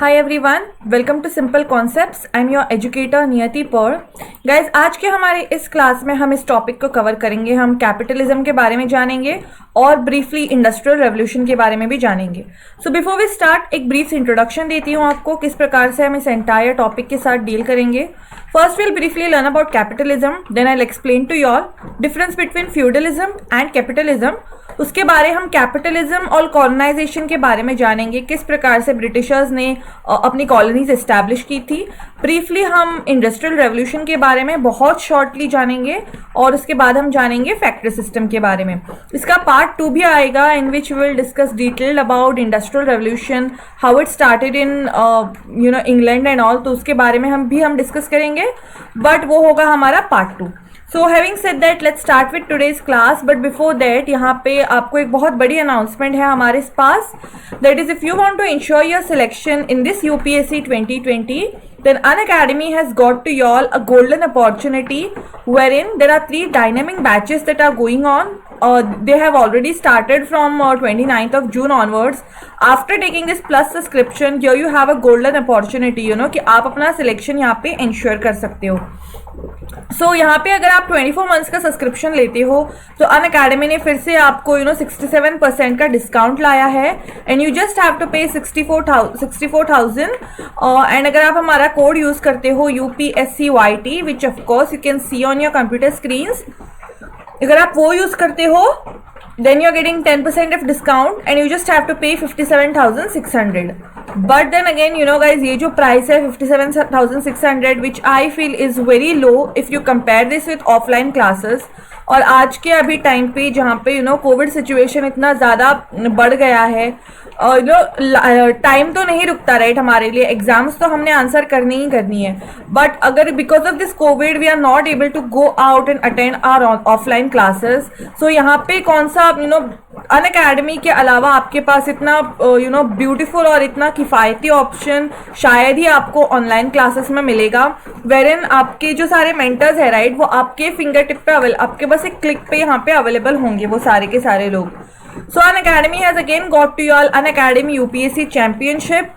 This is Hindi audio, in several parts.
Hi everyone, welcome to simple concepts. I am your educator Niyati Paur. Guys, आज के हमारे इस क्लास में हम इस टॉपिक को कवर करेंगे। हम कैपिटलिज्म के बारे में जानेंगे और ब्रीफली इंडस्ट्रियल रेवोल्यूशन के बारे में भी जानेंगे। सो बिफोर वी स्टार्ट, एक ब्रीफ इंट्रोडक्शन देती हूँ आपको किस प्रकार से हम इस एंटायर टॉपिक के साथ डील करेंगे। First will briefly learn about capitalism, then I will explain to you all difference between feudalism and capitalism. उसके बारे हम कैपिटलिज्म और कॉलोनाइजेशन के बारे में जानेंगे, किस प्रकार से ब्रिटिशर्स ने अपनी कॉलोनीज एस्टैब्लिश की थी। ब्रीफली हम इंडस्ट्रियल रेवोल्यूशन के बारे में बहुत शॉर्टली जानेंगे और उसके बाद हम जानेंगे फैक्ट्री सिस्टम के बारे में। इसका पार्ट 2 भी आएगा in which we will discuss detailed about industrial revolution, how it started in England and all. तो उसके बारे में हम डिस्कस करेंगे, बट वो होगा हमारा part 2। So having said that, let's start with today's class. But before that, यहाँ पे आपको एक बहुत बड़ी announcement है हमारे पास. That is, if you want to ensure your selection in this UPSC 2020, then Unacademy has got to y'all a golden opportunity wherein there are 3 dynamic batches that are going on. They have already started from 29th of June onwards. After taking this plus subscription, here you have a golden opportunity, कि आप अपना selection यहाँ पे ensure कर सकते हो। सो यहाँ पे अगर आप 24 मंथ्स का सब्सक्रिप्शन लेते हो तो अनअकैडमी ने फिर से आपको 67% का डिस्काउंट लाया है and you just have to pay 64,000 and अगर आप हमारा कोड यूज करते हो UPSCYT, which of course you can see on your computer screens, अगर आप वो यूज करते हो then you're getting 10% of discount and you just have to pay 57,600. But then again, guys, ये जो प्राइस है 57,600 which I feel is very low if you compare this with offline classes. और आज के अभी टाइम पे जहाँ पे कोविड सिचुएशन इतना ज़्यादा बढ़ गया है, टाइम तो नहीं रुकता राइट हमारे लिए, एग्जाम्स तो हमने आंसर करनी ही करनी है। बट अगर because of this COVID we are not able to go out and attend our offline classes, so यहाँ पे कौन सा अनअकैडमी के अलावा आपके पास इतना ब्यूटीफुल और इतना किफ़ायती ऑप्शन शायद ही आपको ऑनलाइन क्लासेस में मिलेगा, वेरिन आपके जो सारे मेंटर्स है राइट, वो आपके फिंगर टिप पे आपके बस एक क्लिक पे यहाँ पे अवेलेबल होंगे वो सारे के सारे लोग। So Unacademy has again got to you all Unacademy UPSC Championship.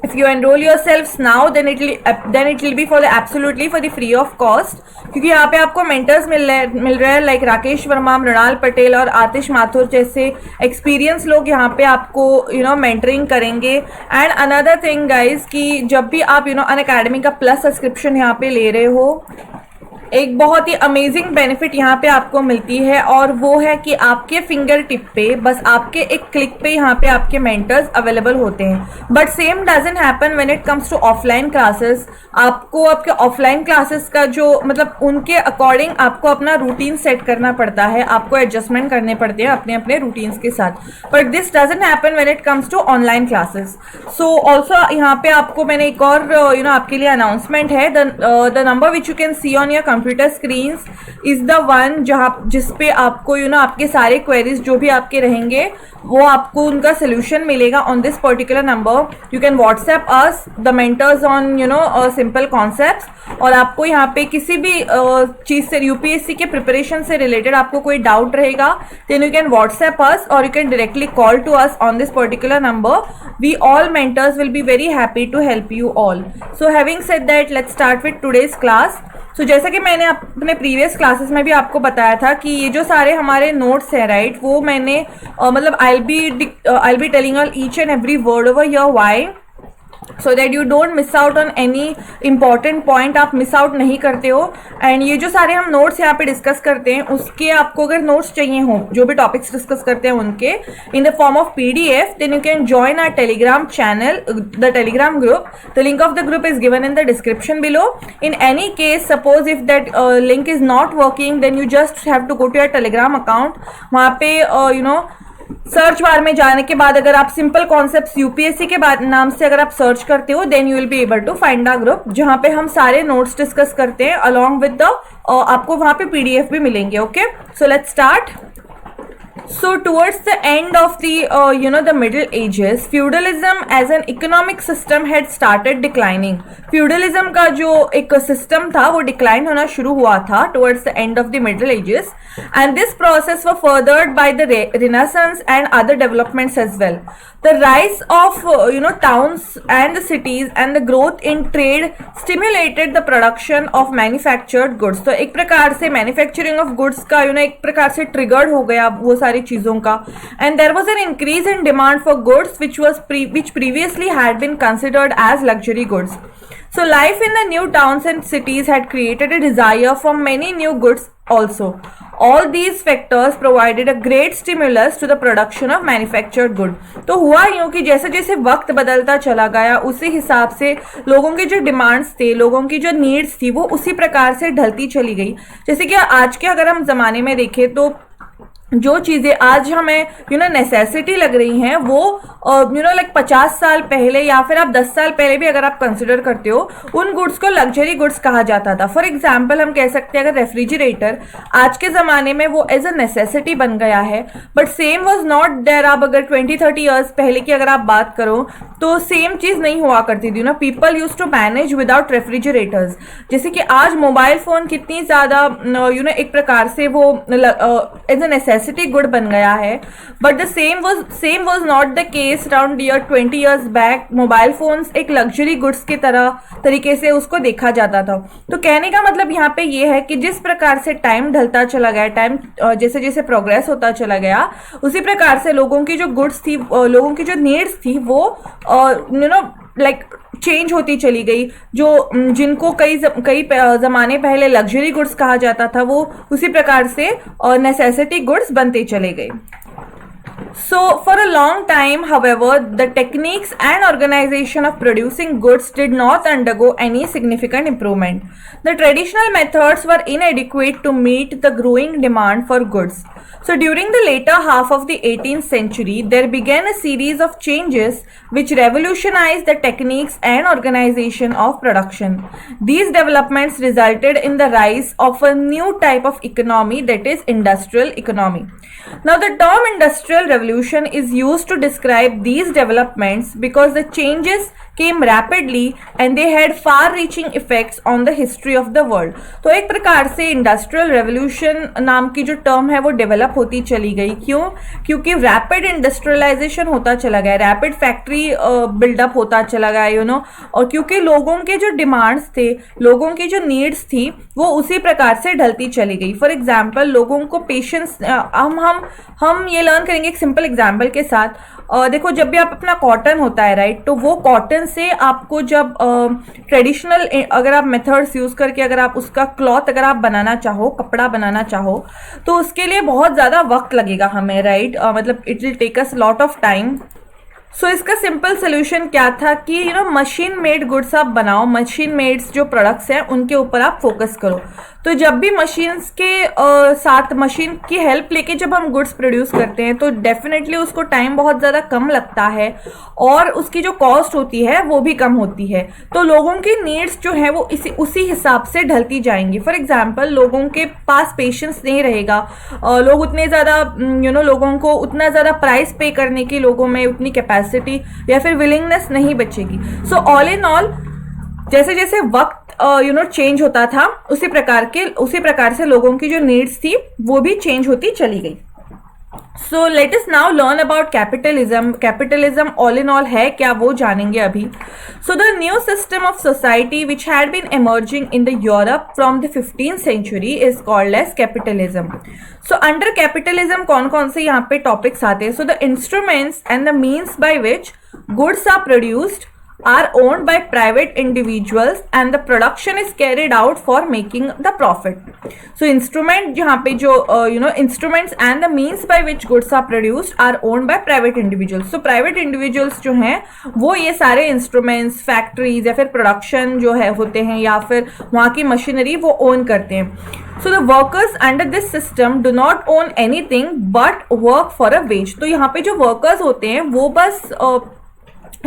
If you enroll yourselves now, then it will be for the absolutely for the free of cost. क्योंकि यहाँ पे आपको मेंटर्स मिल रहे हैं लाइक राकेश वर्मा, मृणाल पटेल और आतिश माथुर जैसे एक्सपीरियंस लोग यहाँ पे आपको मेंटरिंग करेंगे। एंड अनदर थिंग गाइज कि जब भी आप अनअकैडमी का प्लस सब्सक्रिप्शन यहाँ पे ले रहे हो, एक बहुत ही अमेजिंग बेनिफिट यहाँ पे आपको मिलती है और वो है कि आपके फिंगर टिप पे बस आपके एक क्लिक पे यहाँ पे आपके मेंटर्स अवेलेबल होते हैं। But same doesn't happen when it comes to offline classes. आपको आपके ऑफलाइन क्लासेस का जो मतलब उनके अकॉर्डिंग आपको अपना रूटीन सेट करना पड़ता है, आपको एडजस्टमेंट करने पड़ते हैं अपने अपने रूटीन्स के साथ। But this doesn't happen when it comes to online classes. So also यहाँ पे आपको मैंने एक और आपके लिए अनाउंसमेंट है। The number which you can see on your computer screens is the one जिसपे आपको आपके सारे क्वेरीज जो भी आपके रहेंगे वो आपको उनका सोल्यूशन मिलेगा on this particular number. You can WhatsApp us the mentors on simple concepts, और आपको यहाँ पे किसी भी चीज़ से यूपीएससी के प्रिपरेशन से रिलेटेड आपको कोई डाउट रहेगा then you can WhatsApp us और you can directly call to us on this particular number. We all mentors will be very happy to help you all. So having said that, let's start with today's class. तो जैसा कि मैंने अपने प्रीवियस क्लासेस में भी आपको बताया था कि ये जो सारे हमारे नोट्स हैं राइट, वो मैंने मतलब I'll be telling all each and every word over here why, so that you don't miss out on any important point, आप मिस आउट नहीं करते हो। एंड ये जो सारे हम नोट्स यहाँ पे डिस्कस करते हैं उसके आपको अगर नोट्स चाहिए हो, जो भी टॉपिक्स डिस्कस करते हैं उनके in the form of PDF, then you can join our Telegram channel, the Telegram group. The link of the group is given in the description below. In any case suppose if that link is not working, then you just have to go to your Telegram account. वहाँ पे सर्च बार में जाने के बाद अगर आप सिंपल कॉन्सेप्ट्स यूपीएससी के बाद नाम से अगर आप सर्च करते हो, then you will be able to find a group जहां पे हम सारे नोट्स डिस्कस करते हैं अलॉन्ग विद द आपको वहां पे PDF भी मिलेंगे। Okay, so let's start. So towards the end of the Middle Ages, feudalism as an economic system had started declining. Feudalism का जो एक system था वो decline होना शुरू हुआ था towards the end of the Middle Ages, and this process was furthered by the Renaissance and other developments as well. The rise of towns and the cities and the growth in trade stimulated the production of manufactured goods. तो एक प्रकार से मैन्युफैक्चरिंग ऑफ गुड्स का एक प्रकार से ट्रिगर्ड हो गया वो सारी चीजों का. And there was an increase in demand for goods which previously had been considered as luxury goods. So life in the new towns and cities had created a desire for many new goods also. All these factors provided a great stimulus to the production of manufactured good. तो हुआ यूं कि जैसे जैसे वक्त बदलता चला गया उसी हिसाब से लोगों के जो डिमांड्स थे, लोगों की जो नीड्स थी, वो उसी प्रकार से ढलती चली गई. जैसे कि आज के अगर हम ज़माने में देखें तो जो चीज़ें आज हमें नेसेसिटी लग रही हैं वो लाइक 50 साल पहले या फिर आप 10 साल पहले भी अगर आप कंसिडर करते हो उन गुड्स को लग्जरी गुड्स कहा जाता था. फॉर एग्जांपल हम कह सकते हैं अगर रेफ्रिजरेटर आज के ज़माने में वो एज अ नेसेसिटी बन गया है, but same was not there. आप अगर 20-30 ईयर्स पहले की अगर आप बात करो तो सेम चीज़ नहीं हुआ करती थी. People use to manage without refrigerators. जैसे कि आज मोबाइल फ़ोन कितनी ज़्यादा एक प्रकार से वो एज अ नेसेसिटी गुड बन गया है, but the same was not the case around 20 years back. Mobile phones एक लग्जरी गुड्स की तरीके से उसको देखा जाता था. तो कहने का मतलब यहाँ पे ये है कि जिस प्रकार से टाइम ढलता चला गया, टाइम जैसे जैसे प्रोग्रेस होता चला गया, उसी प्रकार से लोगों की जो गुड्स थी, लोगों की जो नीड्स थी वो लाइक चेंज होती चली गई. जो जिनको कई ज़माने पहले लग्जरी गुड्स कहा जाता था वो उसी प्रकार से नेसेसिटी गुड्स बनते चले गए. So for a long time, however, the techniques and organization of producing goods did not undergo any significant improvement. The traditional methods were inadequate to meet the growing demand for goods. So during the later half of the 18th century, there began a series of changes which revolutionized the techniques and organization of production. These developments resulted in the rise of a new type of economy, that is industrial economy. Now the term industrial revolution is used to describe these developments because the changes came rapidly and they had far-reaching effects on the history of the world. तो एक प्रकार से इंडस्ट्रियल रेवोल्यूशन नाम की जो टर्म है वो डेवलप होती चली गई. क्यों? क्योंकि रैपिड इंडस्ट्रियलाइजेशन होता चला गया, रैपिड फैक्ट्री बिल्डअप होता चला गया और क्योंकि लोगों के जो डिमांड्स थे, लोगों की जो नीड्स थी वो उसी प्रकार से ढलती चली गई. फॉर एग्जाम्पल लोगों को पेशेंस, हम ये लर्न करेंगे एक सिंपल एग्जाम्पल के साथ. देखो जब भी आप अपना कॉटन होता है राइट, तो वो कॉटन से आपको जब ट्रेडिशनल अगर आप मेथड्स यूज़ करके अगर आप उसका क्लॉथ अगर आप बनाना चाहो, कपड़ा बनाना चाहो, तो उसके लिए बहुत ज़्यादा वक्त लगेगा हमें राइट. मतलब it will take us lot of time. So इसका सिंपल सोल्यूशन क्या था कि मशीन मेड गुड्स आप बनाओ, मशीन मेड्स जो प्रोडक्ट्स हैं उनके ऊपर आप फोकस करो. तो जब भी मशीन्स के साथ मशीन की हेल्प लेके जब हम गुड्स प्रोड्यूस करते हैं तो डेफिनेटली उसको टाइम बहुत ज़्यादा कम लगता है और उसकी जो कॉस्ट होती है वो भी कम होती है. तो लोगों की नीड्स जो है वो उसी हिसाब से ढलती जाएंगी. फॉर एग्जांपल लोगों के पास पेशेंस नहीं रहेगा, लोग उतने ज़्यादा लोगों को उतना ज़्यादा प्राइस पे करने की लोगों में उतनी कैपेसिटी या फिर विलिंगनेस नहीं बचेगी. सो ऑल इन ऑल जैसे जैसे वक्त चेंज होता था उसी प्रकार से लोगों की जो नीड्स थी वो भी चेंज होती चली गई. So let us now learn about capitalism. Capitalism all in all है क्या वो जानेंगे अभी. So the new system of society which had been emerging in the Europe from the 15th century is called as capitalism. So under capitalism कौन कौन से यहाँ पे टॉपिक्स आते हैं. So the instruments and the means by which goods are produced are owned by private individuals and the production is carried out for making the profit. So instrument जहाँ पे जो instruments and the means by which goods are produced are owned by private individuals. So private individuals जो हैं वो ये सारे instruments, factories या फिर production जो है होते हैं या फिर वहाँ की मशीनरी वो own करते हैं. So the workers under this system do not own anything but work for a wage. तो यहाँ पे जो workers होते हैं वो बस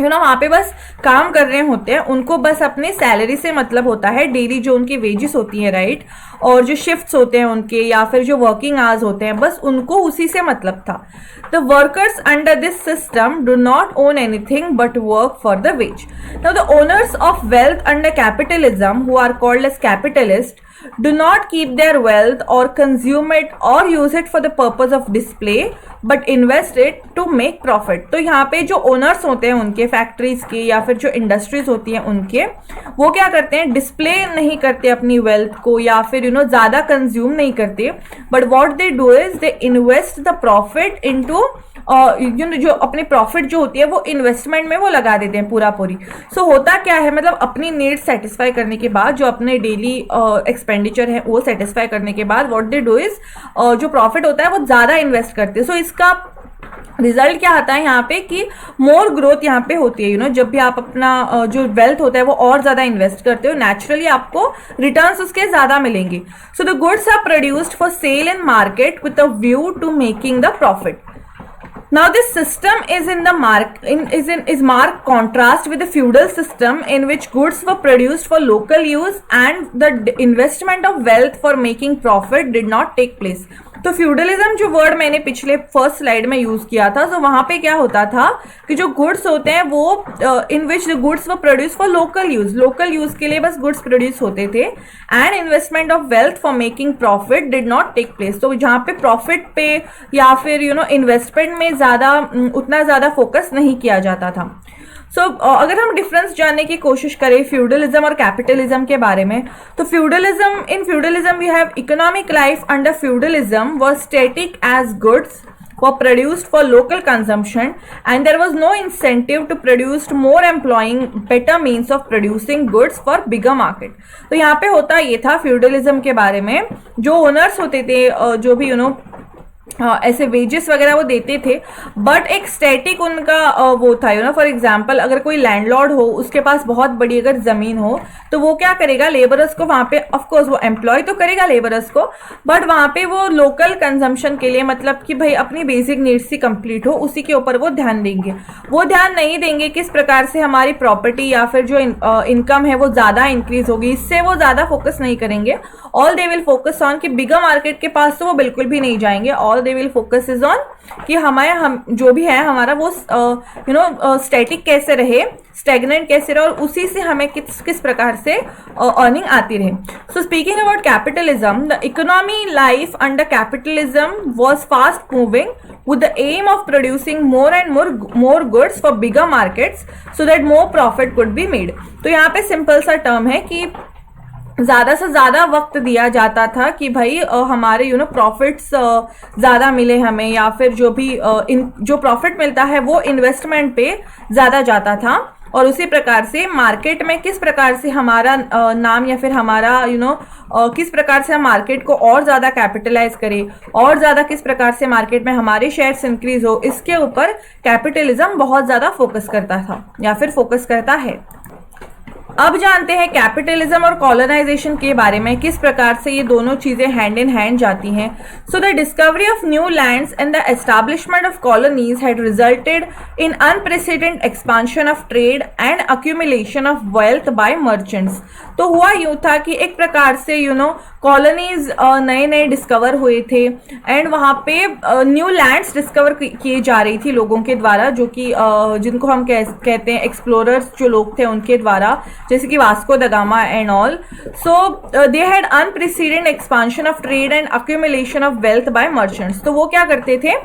वहाँ पे बस काम कर रहे होते हैं, उनको बस अपने सैलरी से मतलब होता है, डेली जो उनकी वेजेस होती हैं राइट, और जो शिफ्ट्स होते हैं उनके या फिर जो वर्किंग आवर्स होते हैं बस उनको उसी से मतलब था. The workers under this system do not own anything but work for the wage. Now the owners of wealth under capitalism who are called as capitalist do not keep their wealth or consume it or use it for the purpose of display but invest it to make profit. तो यहाँ पे जो ओनर्स होते हैं उनके फैक्ट्रीज के या फिर जो इंडस्ट्रीज होती हैं उनके, वो क्या करते हैं, डिस्प्ले नहीं करते अपनी वेल्थ को या फिर ज़्यादा कंज्यूम नहीं करते, but what they do is they invest the profit into जो अपनी प्रॉफिट जो होती है वो इन्वेस्टमेंट में वो लगा देते हैं पूरा पूरी. सो होता क्या है, मतलब अपनी नीड सेटिस्फाई करने के बाद, जो अपने डेली एक्सपेंडिचर है वो सेटिस्फाई करने के बाद व्हाट दे डू इज जो प्रॉफिट होता है वो ज़्यादा इन्वेस्ट करते हैं. सो इसका रिजल्ट क्या आता है यहाँ पे कि मोर ग्रोथ यहाँ पे होती है. जब भी आप अपना जो वेल्थ होता है वो और ज़्यादा इन्वेस्ट करते हो, नेचुरली आपको रिटर्न्स उसके ज़्यादा मिलेंगे. So the goods are produced for sale in market with a view to making the profit. Now this system is marked contrast with the feudal system in which goods were produced for local use and the investment of wealth for making profit did not take place. तो फ्यूडलिज्म जो वर्ड मैंने पिछले फर्स्ट स्लाइड में यूज किया था, तो वहां पे क्या होता था कि जो गुड्स होते हैं वो in which the goods were produce for local use के लिए बस गुड्स प्रोड्यूस होते थे, and investment of wealth for making profit did not take place. तो जहाँ पे प्रॉफिट पे या फिर इन्वेस्टमेंट में उतना ज़्यादा फोकस नहीं किया जाता था. अगर हम डिफरेंस जानने की कोशिश करें फ्यूडलिज्म और कैपिटलिज्म के बारे में, तो in feudalism we have economic life under feudalism was static as goods were produced for local consumption and there was no incentive to produce more, employing better means of producing goods for bigger market. तो यहाँ पे होता ये था फ्यूडलिज्म के बारे में, जो ओनर्स होते थे जो भी ऐसे वेजेस वगैरह वो देते थे, बट एक स्टैटिक उनका वो था. फॉर एग्जांपल अगर कोई लैंडलॉर्ड हो, उसके पास बहुत बड़ी अगर ज़मीन हो, तो वो क्या करेगा, लेबरर्स को वहाँ पे ऑफकोर्स वो एम्प्लॉय तो करेगा लेबरर्स को, बट वहाँ पे वो लोकल कंजम्पशन के लिए, मतलब कि भाई अपनी बेसिक नीड्स ही कंप्लीट हो, उसी के ऊपर वो ध्यान देंगे. वो ध्यान नहीं देंगे किस प्रकार से हमारी प्रॉपर्टी या फिर जो इनकम है वो ज़्यादा इंक्रीज होगी, इससे वो ज़्यादा फोकस नहीं करेंगे. All they will focus on कि बिगर मार्केट के पास तो वो बिल्कुल भी नहीं जाएंगे. All they will focus is on कि हम जो भी है हमारा वो स्टैटिक कैसे रहे, स्टेगनेंट कैसे रहे, और उसी से हमें किस प्रकार से अर्निंग आती रहे. सो speaking about capitalism, the economy life under capitalism was fast moving with the aim of producing more and more goods for bigger markets so that more profit could be made. तो यहाँ पे सिंपल सा टर्म है कि ज़्यादा से ज़्यादा वक्त दिया जाता था कि भाई हमारे प्रॉफिट्स ज़्यादा मिले हमें, या फिर जो भी जो प्रॉफिट मिलता है वो इन्वेस्टमेंट पे ज़्यादा जाता था. और उसी प्रकार से मार्केट में किस प्रकार से हमारा नाम या फिर हमारा किस प्रकार से हम मार्केट को और ज़्यादा कैपिटलाइज करें, और ज़्यादा किस प्रकार से मार्केट में हमारे शेयर्स इंक्रीज हो, इसके ऊपर कैपिटलिज्म बहुत ज़्यादा फोकस करता था या फिर फोकस करता है. अब जानते हैं कैपिटलिज्म और कॉलोनाइजेशन के बारे में, किस प्रकार से ये दोनों चीजें हैंड इन हैंड जाती हैं. So the discovery of new lands and the establishment of colonies had resulted in unprecedented expansion of trade and accumulation of wealth by merchants. तो हुआ यूं था कि एक प्रकार से कॉलोनीज नए नए डिस्कवर हुए थे, एंड वहाँ पे न्यू लैंड्स डिस्कवर किए जा रही थी लोगों के द्वारा, जो कि जिनको हम कहते हैं एक्सप्लोरर्स जो लोग थे उनके द्वारा, जैसे कि Vasco da Gama and all. So they had unprecedented expansion of trade and accumulation of wealth by merchants. तो वो क्या करते थे,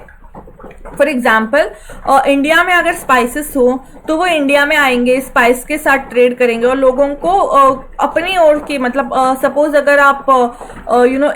फॉर एग्जाम्पल इंडिया में अगर स्पाइसेस हो तो वो इंडिया में आएंगे, स्पाइस के साथ ट्रेड करेंगे और लोगों को अपनी ओर की, मतलब सपोज अगर आप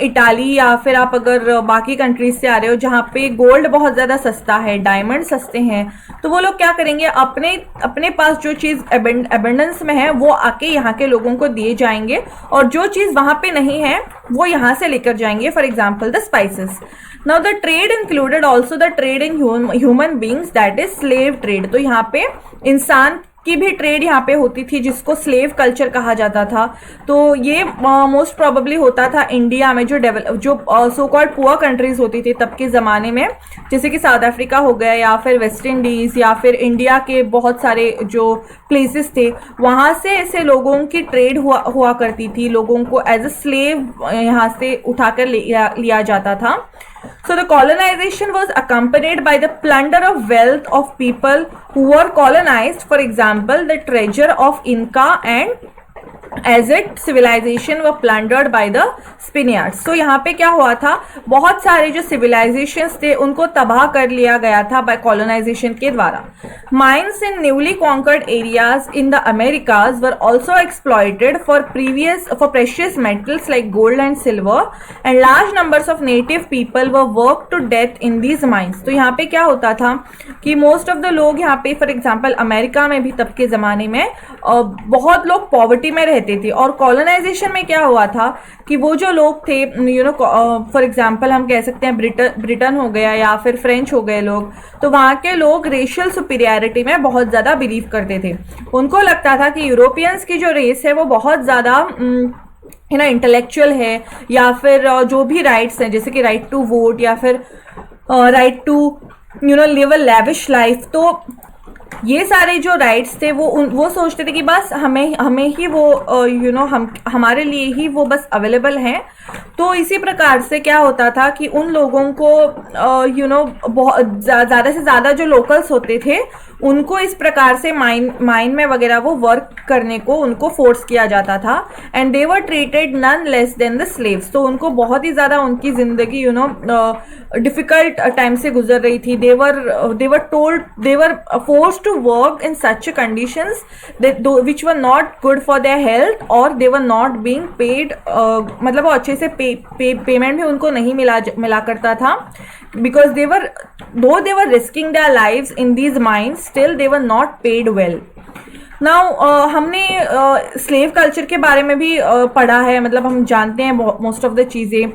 इटाली या फिर आप अगर बाकी कंट्रीज से आ रहे हो जहाँ पे गोल्ड बहुत ज़्यादा सस्ता है, डायमंड सस्ते हैं, तो वो लोग क्या करेंगे, अपने पास जो चीज़ एबंडेंस में है वो आके यहाँ के लोगों को दिए जाएंगे, और जो चीज़ वहाँ पे नहीं है वो यहाँ से लेकर जाएंगे. For example the spices. Now the trade included also the trade in human beings, that is slave trade. तो यहाँ पे इंसान की भी ट्रेड यहाँ पे होती थी, जिसको स्लेव कल्चर कहा जाता था. तो ये मोस्ट प्रोबेबली होता था इंडिया में, जो सो कॉल्ड पुअर कंट्रीज होती थी तब के ज़माने में, जैसे कि साउथ अफ्रीका हो गया या फिर वेस्ट इंडीज़ या फिर इंडिया के बहुत सारे जो प्लेसेस थे, वहाँ से ऐसे लोगों की ट्रेड हुआ करती थी. लोगों को एज अ स्लेव यहाँ से उठाकर लिया जाता था. So the colonization was accompanied by the plunder of wealth of people who were colonized. For example, the treasure of Inca and Aztec civilisation were plundered by the Spaniards. तो यहाँ पे क्या हुआ था, बहुत सारे जो सिविलाइजेशंस थे उनको तबाह कर लिया गया था बाय कॉलोनाइजेशन के द्वारा। Mines in newly conquered areas in the Americas were also exploited for precious metals like gold and silver and large numbers of native people were work to death in these mines. तो यहाँ पे क्या होता था कि मोस्ट ऑफ द लोग यहाँ पे, फॉर एग्जाम्पल अमेरिका में भी तब के जमाने में बहुत लोग पॉवर्टी में रहते थे, और कॉलोनाइजेशन में क्या हुआ था कि वो जो लोग थे, फॉर एग्जाम्पल हम कह सकते हैं ब्रिटेन हो गया या फिर फ्रेंच हो गए लोग, तो वहाँ के लोग रेशियल सुपीरियरिटी में बहुत ज़्यादा बिलीव करते थे। उनको लगता था कि यूरोपियंस की जो रेस है वो बहुत ज़्यादा इंटेलेक्चुअल है, या फिर जो भी राइट्स हैं जैसे कि राइट टू वोट या फिर right to live a lavish life, तो ये सारे जो राइट्स थे वो सोचते थे कि बस हमें ही वो हमारे लिए ही वो बस अवेलेबल हैं। तो इसी प्रकार से क्या होता था कि उन लोगों को बहुत ज़्यादा से ज़्यादा जो लोकल्स होते थे उनको इस प्रकार से माइन में वगैरह वो वर्क करने को उनको फोर्स किया जाता था, and they were treated none less than the slaves. तो उनको बहुत ही ज़्यादा उनकी ज़िंदगी डिफिकल्ट टाइम से गुजर रही थी। They were forced to work in such conditions which were not good for their health, और they were not being paid, मतलब वो अच्छे से पेमेंट भी उनको नहीं मिला करता था, because they were risking their lives in these mines, still they were not paid well. Now हमने स्लेव कल्चर के बारे में भी पढ़ा है, मतलब हम जानते हैं मोस्ट ऑफ द चीज़ें।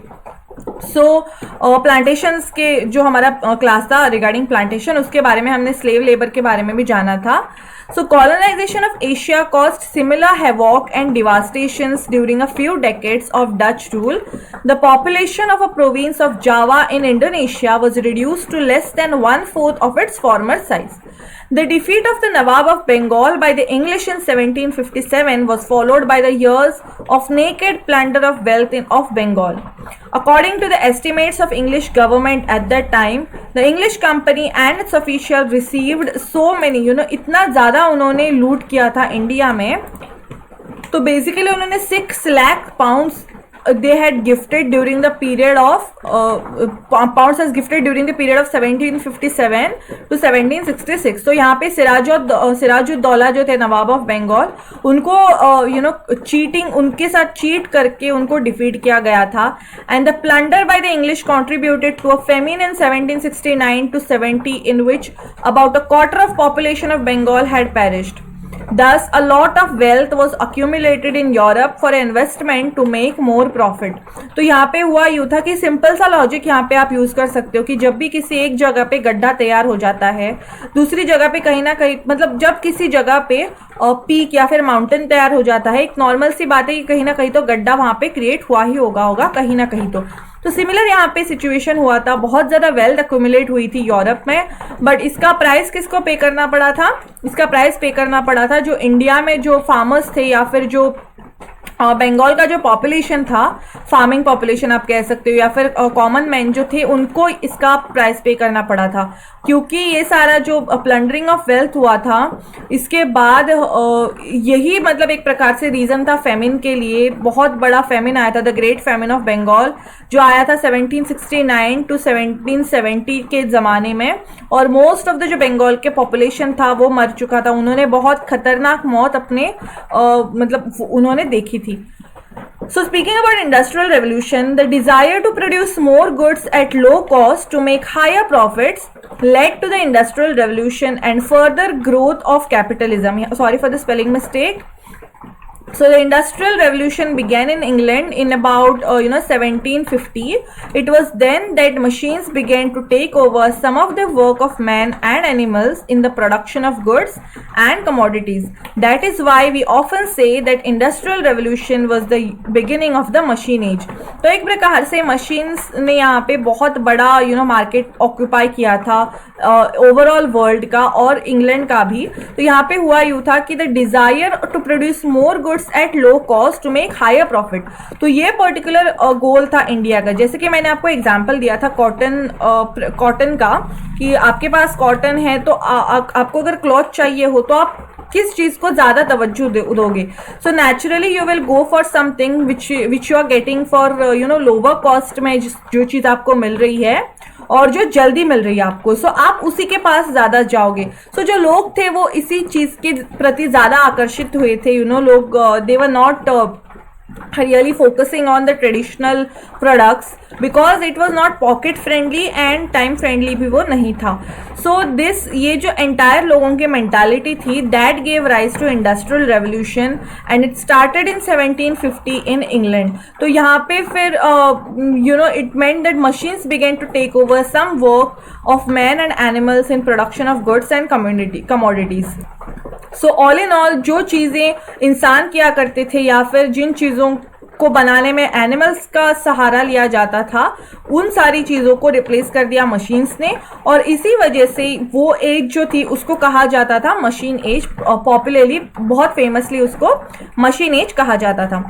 सो प्लांटेशंस के जो हमारा क्लास था रिगार्डिंग प्लांटेशन, उसके बारे में हमने स्लेव लेबर के बारे में भी जाना था। So colonization of Asia caused similar havoc and devastations during a few decades of Dutch rule. The population of a province of Java in Indonesia was reduced to less than 1/4 of its former size. The defeat of the Nawab of Bengal by the English in 1757 was followed by the years of naked plunder of wealth of Bengal. According to the estimates of English government at that time, the English company and its officials received so many, इतना ज़्यादा उन्होंने लूट किया था इंडिया में। तो बेसिकली उन्होंने 6 lakh pounds they had gifted during the period of pounds as gifted during the period of 1757 to 1766. तो यहाँ पे सिराजुद्दौला जो थे नवाब ऑफ बंगाल, उनको चीटिंग, उनके साथ चीट करके उनको डिफीट किया गया था। And the plunder by the English contributed to a famine in 1769 to 70 in which about a quarter of population of Bengal had perished. Thus, a lot of wealth was accumulated in Europe for investment to make more profit. तो यहाँ पे हुआ यूँ था कि सिंपल सा लॉजिक यहाँ पे आप यूज़ कर सकते हो कि जब भी किसी एक जगह पे गड्ढा तैयार हो जाता है, दूसरी जगह पे कहीं ना कहीं, मतलब जब किसी जगह पे पीक या फिर माउंटेन तैयार हो जाता है, एक नॉर्मल सी बात है कि कहीं ना कहीं तो गड्ढा वहाँ पे क्रिएट हुआ ही होगा कहीं ना कहीं। तो सिमिलर यहाँ पे सिचुएशन हुआ था, बहुत ज़्यादा वेल्थ एक्यूमुलेट हुई थी यूरोप में, बट इसका प्राइस किसको पे करना पड़ा था? इसका प्राइस पे करना पड़ा था जो इंडिया में जो फार्मर्स थे या फिर जो बंगाल का जो पॉपुलेशन था, फार्मिंग पॉपुलेशन आप कह सकते हो, या फिर कॉमन मैन जो थे, उनको इसका प्राइस पे करना पड़ा था। क्योंकि ये सारा जो प्लंडरिंग ऑफ वेल्थ हुआ था, इसके बाद यही मतलब एक प्रकार से रीज़न था फेमिन के लिए। बहुत बड़ा फेमिन आया था, the great famine of Bengal, जो आया था 1769 टू 1770 के ज़माने में, और मोस्ट ऑफ द जो बंगाल के पॉपुलेशन था वो मर चुका था। उन्होंने बहुत खतरनाक मौत अपने मतलब उन्होंने देखी थी। So speaking about industrial revolution, the desire to produce more goods at low cost to make higher profits led to the industrial revolution and further growth of capitalism. Sorry for the spelling mistake. So the industrial revolution began in England in about 1750. It was then that machines began to take over some of the work of man and animals in the production of goods and commodities. That is why we often say that industrial revolution was the beginning of the machine age. तो एक प्रकार से मशीन्स ने यहाँ पे बहुत बड़ा मार्केट ऑक्यूपाई किया था ओवरऑल वर्ल्ड का और इंग्लैंड का भी। तो यहाँ पे हुआ यूँ था कि the desire to produce more goods at low cost to make higher profit. तो ये पर्टिकुलर गोल था इंडिया का। जैसे कि मैंने आपको एग्जांपल दिया था कॉटन का, कि आपके पास कॉटन है तो आपको अगर क्लॉथ चाहिए हो तो आप किस चीज को ज्यादा तवज्जो दोगे. So naturally you will go for something which you are getting for lower cost में जो चीज आपको मिल रही है और जो जल्दी मिल रही है आपको. सो आप उसी के पास ज्यादा जाओगे. सो जो लोग थे वो इसी चीज के प्रति ज्यादा आकर्षित हुए थे. लोग they were not really focusing on the traditional products because it was not pocket friendly and time friendly भी वो नहीं था. So this ये जो entire लोगों की mentality थी that gave rise to industrial revolution and it started in 1750 in England. तो यहाँ पे फिर it meant that machines began to take over some work of men and animals in production of goods and commodities. So all in all जो चीज़ें इंसान किया करते थे या फिर जिन चीज़ों को बनाने में एनिमल्स का सहारा लिया जाता था उन सारी चीज़ों को रिप्लेस कर दिया मशीन्स ने. और इसी वजह से वो एज जो थी उसको कहा जाता था मशीन एज. पॉपुलरली बहुत फेमसली उसको मशीन एज कहा जाता था.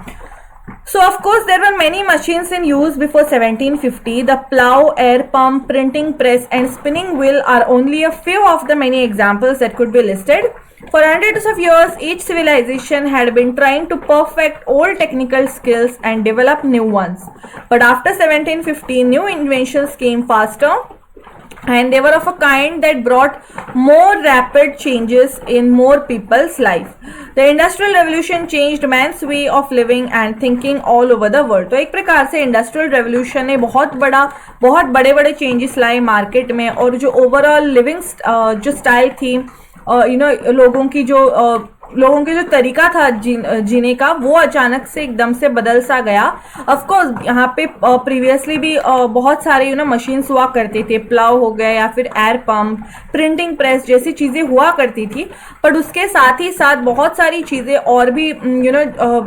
So of course there were many machines in use before 1750. The plow, air pump, printing press and spinning wheel are only a few of the many examples that could be listed. For hundreds of years, each civilization had been trying to perfect old technical skills and develop new ones. But after 1750, new inventions came faster and they were of a kind that brought more rapid changes in more people's life. The Industrial Revolution changed man's way of living and thinking all over the world. तो एक प्रकार से इंडस्ट्रियल रेवोल्यूशन ने बहुत बड़े बड़े चेंजेस लाए मार्केट में और जो ओवरऑल लिविंग जो स्टाइल थी लोगों की जो तरीका था जीने का वो अचानक से एकदम से बदल सा गया. ऑफ कोर्स यहाँ पे प्रीवियसली भी बहुत सारे मशीन्स हुआ करते थे. प्लाव हो गया या फिर एयर पंप, प्रिंटिंग प्रेस जैसी चीज़ें हुआ करती थी. पर उसके साथ ही साथ बहुत सारी चीज़ें और भी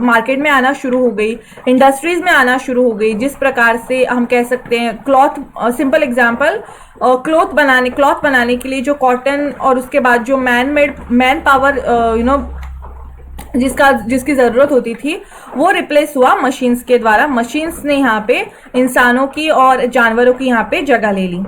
मार्केट में आना शुरू हो गई, इंडस्ट्रीज में आना शुरू हो गई. जिस प्रकार से हम कह सकते हैं क्लॉथ, सिंपल एग्जाम्पल, क्लॉथ बनाने के लिए जो कॉटन और उसके बाद जो मैन पावर जिसकी ज़रूरत होती थी वो रिप्लेस हुआ मशीन्स के द्वारा. मशीन्स ने यहाँ पे इंसानों की और जानवरों की यहाँ पे जगह ले ली.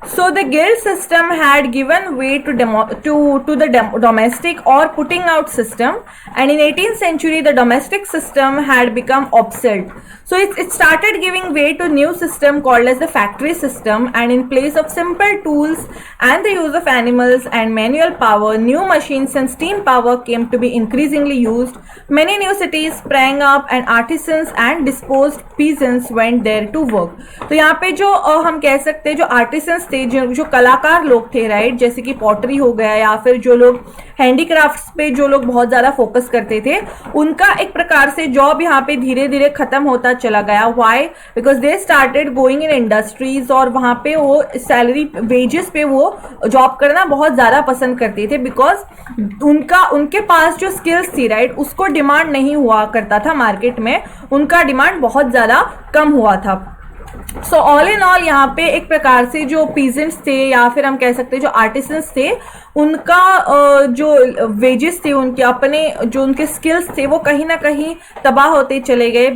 So the guild system had given way to the domestic or putting out system, and in 18th century the domestic system had become obsolete. So it started giving way to new system called as the factory system, and in place of simple tools and the use of animals and manual power, new machines and steam power came to be increasingly used. Many new cities sprang up and artisans and disposed peasants went there to work. तो यहाँ पे जो हम कह सकते हैं जो आर्टिसंस थे, जो कलाकार लोग थे, राइट, जैसे कि पॉटरी हो गया या फिर जो लोग हैंडीक्राफ्ट्स पे जो लोग बहुत ज़्यादा फोकस करते थे, उनका एक प्रकार से जॉब यहाँ पे धीरे धीरे खत्म होता चला गया. Why? Because they started going in industries और वहाँ पे वो सैलरी वेजेस पे वो जॉब करना बहुत ज़्यादा पसंद करते थे. बिकॉज उनके पास जो स्किल्स थी, राइट, उसको डिमांड नहीं हुआ करता था मार्केट में. उनका डिमांड बहुत ज़्यादा कम हुआ था. सो ऑल इन ऑल यहाँ पे एक प्रकार से जो पीजेंट्स थे या फिर हम कह सकते हैं जो आर्टिसंस थे, उनका जो वेजेस थे, उनके अपने जो उनके स्किल्स थे वो कहीं ना कहीं तबाह होते चले गए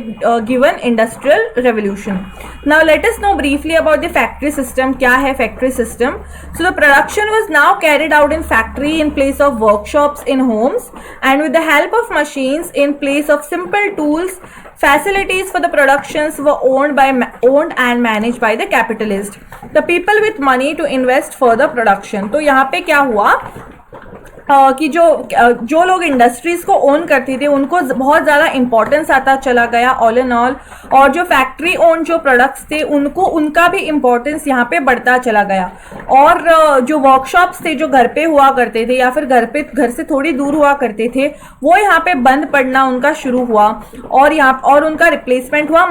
given industrial revolution. Now let us know briefly about the factory system. क्या है factory system? So the production was now carried out in factory in place of workshops in Holmes and with the help of machines in place of simple tools. Facilities for the productions were owned and managed by the capitalist, the people with money to invest for the production. तो यहाँ पे क्या हुआ कि जो लोग इंडस्ट्रीज को ओन करते थे उनको बहुत ज़्यादा इंपॉर्टेंस आता चला गया ऑल इन ऑल, और जो फैक्ट्री ओन जो प्रोडक्ट्स थे उनका भी इम्पोर्टेंस यहाँ पे बढ़ता चला गया. और जो वर्कशॉप्स थे जो घर पे हुआ करते थे या फिर घर से थोड़ी दूर हुआ करते थे वो यहाँ पे बंद पड़ना उनका शुरू हुआ और उनका रिप्लेसमेंट हुआ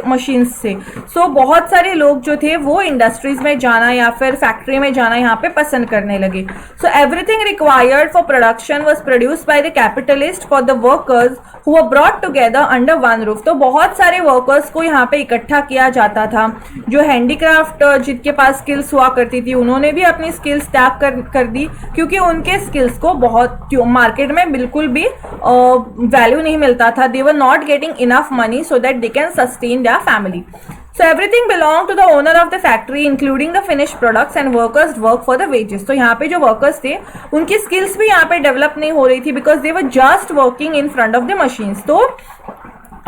मशीन्स से. सो बहुत सारे लोग जो थे वो इंडस्ट्रीज में जाना या फिर फैक्ट्री में जाना यहाँ पे पसंद करने लगे. So everything required for production was produced by the capitalist for the workers who were brought together under one roof. तो बहुत सारे वर्कर्स को यहाँ पे इकट्ठा किया जाता था. जो हैंडीक्राफ्ट जिनके पास स्किल्स हुआ करती थी उन्होंने भी अपनी स्किल्स त्याग कर दी क्योंकि उनके स्किल्स को बहुत मार्केट में बिल्कुल भी वैल्यू नहीं मिलता था. They were not getting enough money so that they can sustain their family. So everything belonged to the owner of the factory, including the finished products, and workers work for the wages. तो यहाँ पे जो workers थे उनकी skills भी यहाँ पे develop नहीं हो रही थी because they were just working in front of the machines. तो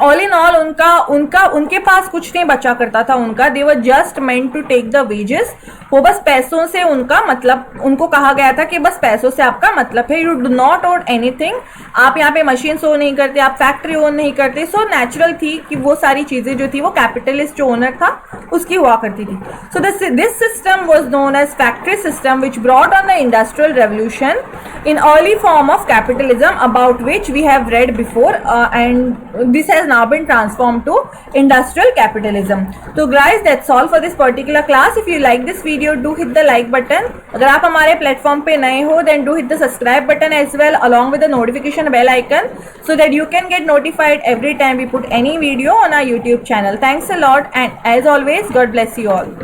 ऑल इन ऑल उनके पास कुछ नहीं बचा करता था उनका. They were just meant to take the wages. वो बस पैसों से उनका मतलब, उनको कहा गया था कि बस पैसों से आपका मतलब है. You do not own anything. आप यहाँ पे मशीन ओन नहीं करते, आप फैक्ट्री ओन नहीं करते. सो नेचुरल थी कि वो सारी चीजें जो थी वो कैपिटलिस्ट जो ओनर था उसकी हुआ करती थी. So this system was known as factory system which brought on the industrial revolution in early form of capitalism, about which we have read before, and this has now been transformed to industrial capitalism. So guys, that's all for this particular class. If you like this video, do hit the like button. अगर आप हमारे प्लेटफॉर्म पे नए हो, then do hit the subscribe button as well, along with the notification bell icon, so that you can get notified every time we put any video on our YouTube channel. Thanks a lot, and as always, God bless you all.